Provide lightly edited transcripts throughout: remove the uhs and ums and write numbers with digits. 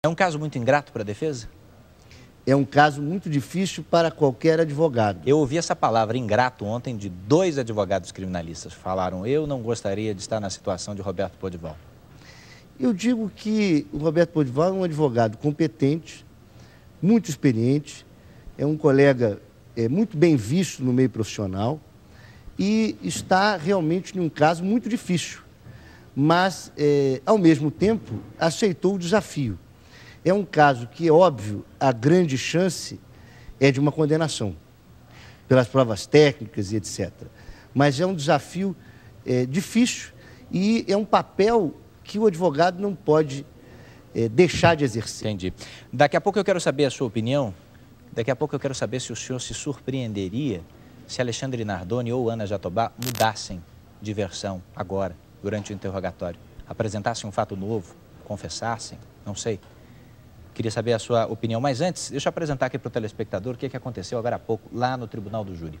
É um caso muito ingrato para a defesa? É um caso muito difícil para qualquer advogado. Eu ouvi essa palavra ingrato ontem de 2 advogados criminalistas. Falaram, eu não gostaria de estar na situação de Roberto Podival. Eu digo que o Roberto Podival é um advogado competente, muito experiente, é um colega muito bem visto no meio profissional e está realmente em um caso muito difícil, mas, ao mesmo tempo, aceitou o desafio. É um caso que, é óbvio, a grande chance é de uma condenação, pelas provas técnicas e etc. Mas é um desafio difícil e é um papel que o advogado não pode deixar de exercer. Entendi. Daqui a pouco eu quero saber a sua opinião. Daqui a pouco eu quero saber se o senhor se surpreenderia se Alexandre Nardoni ou Ana Jatobá mudassem de versão agora, durante o interrogatório. Apresentassem um fato novo, confessassem, não sei. Queria saber a sua opinião. Mas antes, deixa eu apresentar aqui para o telespectador o que aconteceu agora há pouco lá no Tribunal do Júri.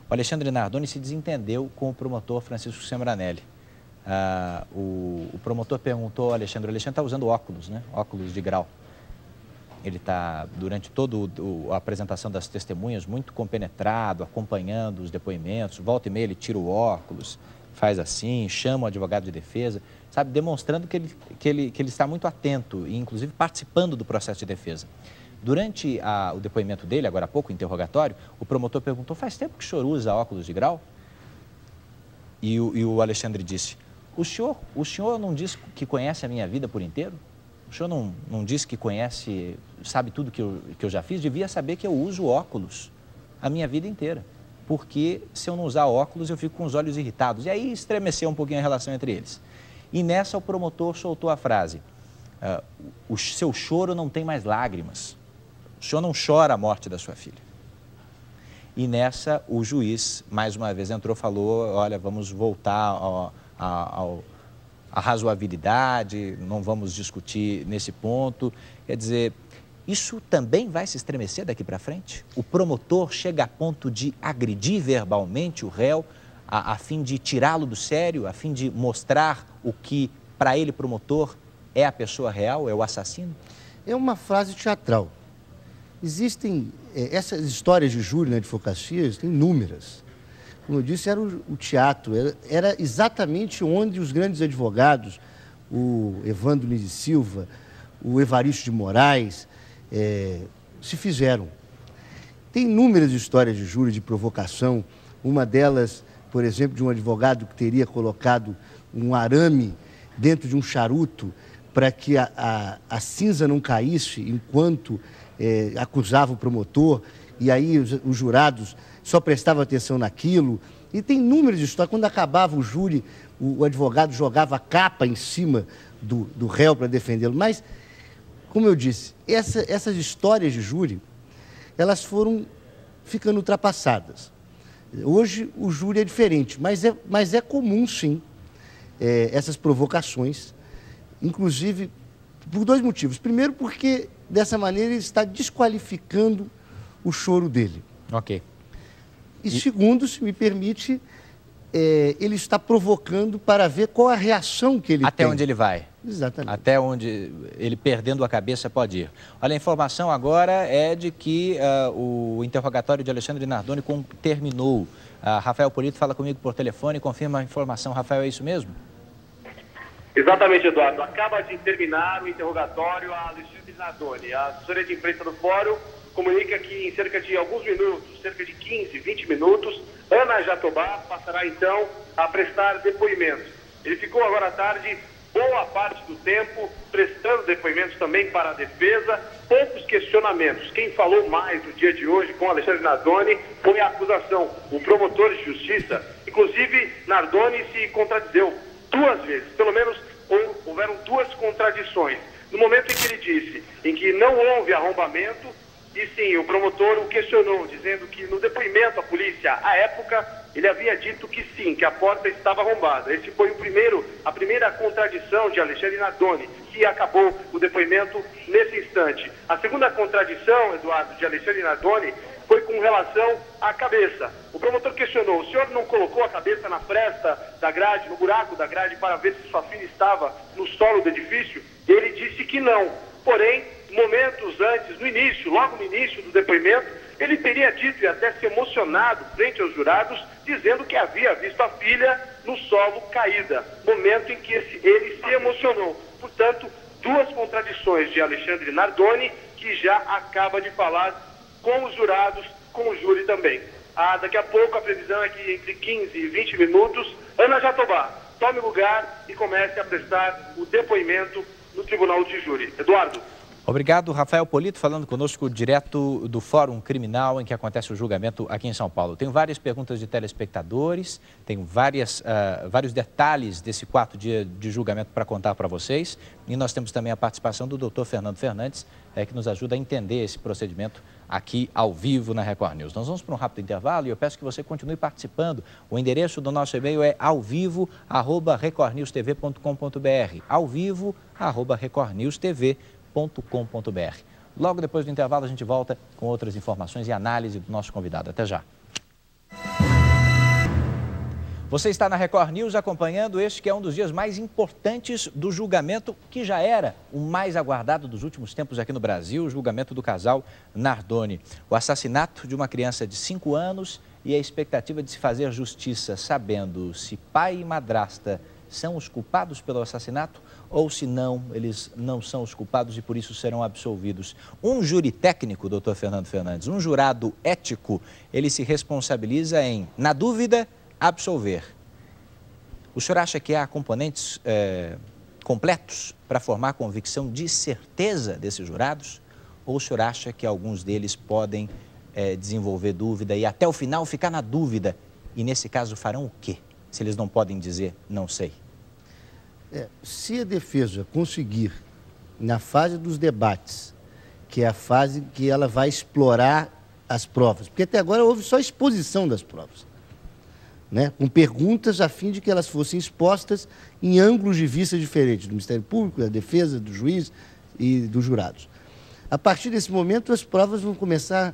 O Alexandre Nardoni se desentendeu com o promotor Francisco Sembranelli. O promotor perguntou ao Alexandre está usando óculos, né? Óculos de grau. Ele está, durante toda a apresentação das testemunhas, muito compenetrado, acompanhando os depoimentos. Volta e meia ele tira o óculos, faz assim, chama o advogado de defesa, sabe, demonstrando que ele está muito atento e, inclusive, participando do processo de defesa. Durante o depoimento dele, agora há pouco, o interrogatório, o promotor perguntou, faz tempo que o senhor usa óculos de grau? E o Alexandre disse, o senhor não diz que conhece a minha vida por inteiro? O senhor não diz que conhece, sabe tudo que eu já fiz? Devia saber que eu uso óculos a minha vida inteira. Porque se eu não usar óculos, eu fico com os olhos irritados. E aí estremeceu um pouquinho a relação entre eles. E nessa o promotor soltou a frase, o seu choro não tem mais lágrimas. O senhor não chora a morte da sua filha. E nessa o juiz, mais uma vez, entrou e falou, olha, vamos voltar à razoabilidade, não vamos discutir nesse ponto. Quer dizer, isso também vai se estremecer daqui para frente? O promotor chega a ponto de agredir verbalmente o réu, a fim de tirá-lo do sério, a fim de mostrar o que, para ele, promotor, é a pessoa real, é o assassino? É uma frase teatral. Existem essas histórias de júri na advocacia, existem inúmeras. Como eu disse, era o teatro, era exatamente onde os grandes advogados, o Evandro Nise Silva, o Evaristo de Moraes, se fizeram. Tem inúmeras histórias de júri, de provocação, uma delas, por exemplo, de um advogado que teria colocado um arame dentro de um charuto para que a cinza não caísse enquanto acusava o promotor, e aí os jurados só prestavam atenção naquilo. E tem inúmeras histórias. Quando acabava o júri, o advogado jogava a capa em cima do réu para defendê-lo. Mas, como eu disse, essas histórias de júri, elas foram ficando ultrapassadas. Hoje o júri é diferente, mas é comum, sim, essas provocações, inclusive por 2 motivos. Primeiro, porque dessa maneira ele está desqualificando o choro dele. Ok. E segundo, se me permite, ele está provocando para ver qual a reação que ele tem. Até onde ele vai. Exatamente. Até onde ele, perdendo a cabeça, pode ir. Olha, a informação agora é de que o interrogatório de Alexandre Nardoni terminou. Rafael Polito fala comigo por telefone e confirma a informação. Rafael, é isso mesmo? Exatamente, Eduardo. Acaba de terminar o interrogatório a Alexandre Nardoni. A assessoria de imprensa do Fórum comunica que em cerca de alguns minutos, cerca de 15, 20 minutos, Ana Jatobá passará então a prestar depoimentos. Ele ficou agora à tarde boa parte do tempo prestando depoimentos também para a defesa, poucos questionamentos. Quem falou mais no dia de hoje com Alexandre Nardoni foi a acusação, o promotor de justiça. Inclusive, Nardoni se contradizeu 2 vezes, pelo menos houveram 2 contradições. No momento em que ele disse em que não houve arrombamento, e sim, o promotor o questionou, dizendo que no depoimento à polícia, à época, ele havia dito que sim, que a porta estava arrombada. Esse foi a primeira contradição de Alexandre Nardoni, que acabou o depoimento nesse instante. A segunda contradição, Eduardo, de Alexandre Nardoni, foi com relação à cabeça. O promotor questionou, o senhor não colocou a cabeça na fresta da grade, no buraco da grade, para ver se sua filha estava no solo do edifício? Ele disse que não. Porém, momentos antes, logo no início do depoimento, ele teria dito e até se emocionado frente aos jurados, dizendo que havia visto a filha no solo caída, momento em que ele se emocionou. Portanto, duas contradições de Alexandre Nardoni, que já acaba de falar com os jurados, com o júri também. Daqui a pouco, a previsão é que entre 15 e 20 minutos, Ana Jatobá tome lugar e comece a prestar o depoimento no Tribunal de Júri. Eduardo. Obrigado, Rafael Polito, falando conosco direto do Fórum Criminal em que acontece o julgamento aqui em São Paulo. Tenho várias perguntas de telespectadores, tenho vários detalhes desse quarto dia de julgamento para contar para vocês. E nós temos também a participação do Dr. Fernando Fernandes, que nos ajuda a entender esse procedimento aqui ao vivo na Record News. Nós vamos para um rápido intervalo e eu peço que você continue participando. O endereço do nosso e-mail é alvivo@recordnewstv.com.br, alvivo@recordnewstv.com.br. Logo depois do intervalo a gente volta com outras informações e análise do nosso convidado. Até já. Você está na Record News acompanhando este que é um dos dias mais importantes do julgamento, que já era o mais aguardado dos últimos tempos aqui no Brasil, o julgamento do casal Nardoni. O assassinato de uma criança de 5 anos e a expectativa de se fazer justiça sabendo se pai e madrasta são os culpados pelo assassinato ou se não, eles não são os culpados e por isso serão absolvidos. Um júri técnico, doutor Fernando Fernandes, um jurado ético, ele se responsabiliza em, na dúvida, absolver. O senhor acha que há componentes completos para formar convicção de certeza desses jurados? Ou o senhor acha que alguns deles podem desenvolver dúvida e até o final ficar na dúvida? E nesse caso farão o quê? Se eles não podem dizer, não sei. Se a defesa conseguir, na fase dos debates, que é a fase que ela vai explorar as provas, porque até agora houve só exposição das provas, né? Com perguntas a fim de que elas fossem expostas em ângulos de vista diferentes, do Ministério Público, da defesa, do juiz e dos jurados. A partir desse momento, as provas vão começar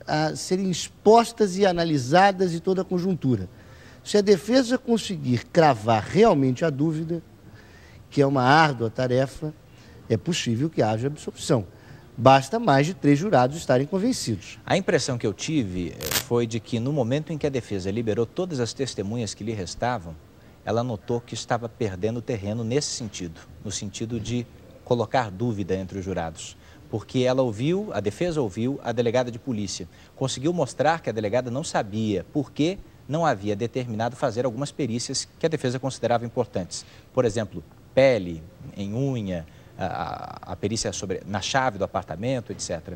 a serem expostas e analisadas em toda a conjuntura. Se a defesa conseguir cravar realmente a dúvida, que é uma árdua tarefa, é possível que haja absolvição. Basta mais de 3 jurados estarem convencidos. A impressão que eu tive foi de que no momento em que a defesa liberou todas as testemunhas que lhe restavam, ela notou que estava perdendo terreno nesse sentido, no sentido de colocar dúvida entre os jurados. Porque ela ouviu, a defesa ouviu a delegada de polícia, conseguiu mostrar que a delegada não sabia por que não havia determinado fazer algumas perícias que a defesa considerava importantes. Por exemplo, pele, em unha, a perícia na chave do apartamento, etc.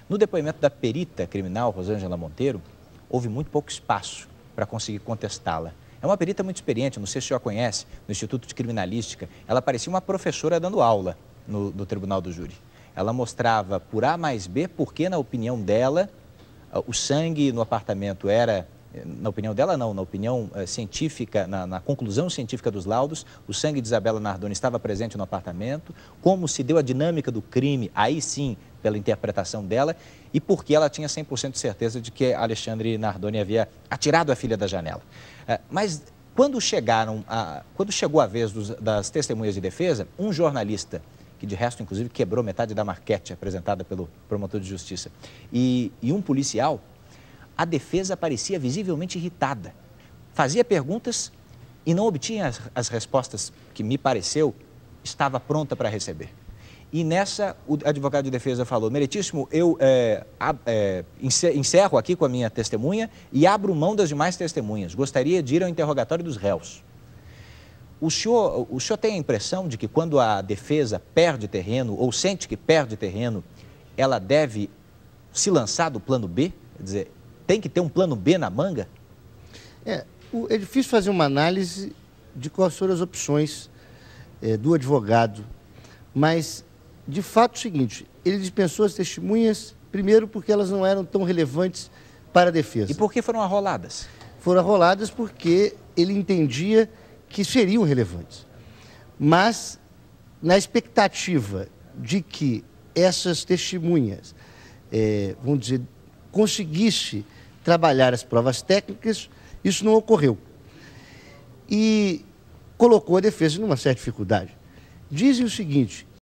No depoimento da perita criminal, Rosângela Monteiro, houve muito pouco espaço para conseguir contestá-la. É uma perita muito experiente, não sei se o senhor conhece, no Instituto de Criminalística. Ela parecia uma professora dando aula no Tribunal do Júri. Ela mostrava por A mais B porque, na opinião dela, o sangue no apartamento era... Na opinião dela, não. Na opinião científica, na conclusão científica dos laudos, o sangue de Isabela Nardoni estava presente no apartamento. Como se deu a dinâmica do crime, aí sim, pela interpretação dela, e porque ela tinha 100% de certeza de que Alexandre Nardoni havia atirado a filha da janela. Mas quando chegou a vez das testemunhas de defesa, um jornalista, que de resto, inclusive, quebrou metade da maquete apresentada pelo promotor de justiça, e um policial, a defesa parecia visivelmente irritada. Fazia perguntas e não obtinha as respostas que, me pareceu, estava pronta para receber. E nessa, o advogado de defesa falou: meritíssimo, eu encerro aqui com a minha testemunha e abro mão das demais testemunhas. Gostaria de ir ao interrogatório dos réus. O senhor tem a impressão de que quando a defesa perde terreno ou sente que perde terreno, ela deve se lançar do plano B? Quer dizer, tem que ter um plano B na manga? É difícil fazer uma análise de quais foram as opções do advogado, mas, de fato, é o seguinte: ele dispensou as testemunhas, primeiro porque elas não eram tão relevantes para a defesa. E por que foram arroladas? Foram arroladas porque ele entendia que seriam relevantes. Mas, na expectativa de que essas testemunhas, vamos dizer, conseguisse trabalhar as provas técnicas, isso não ocorreu. E colocou a defesa numa certa dificuldade. Dizem o seguinte,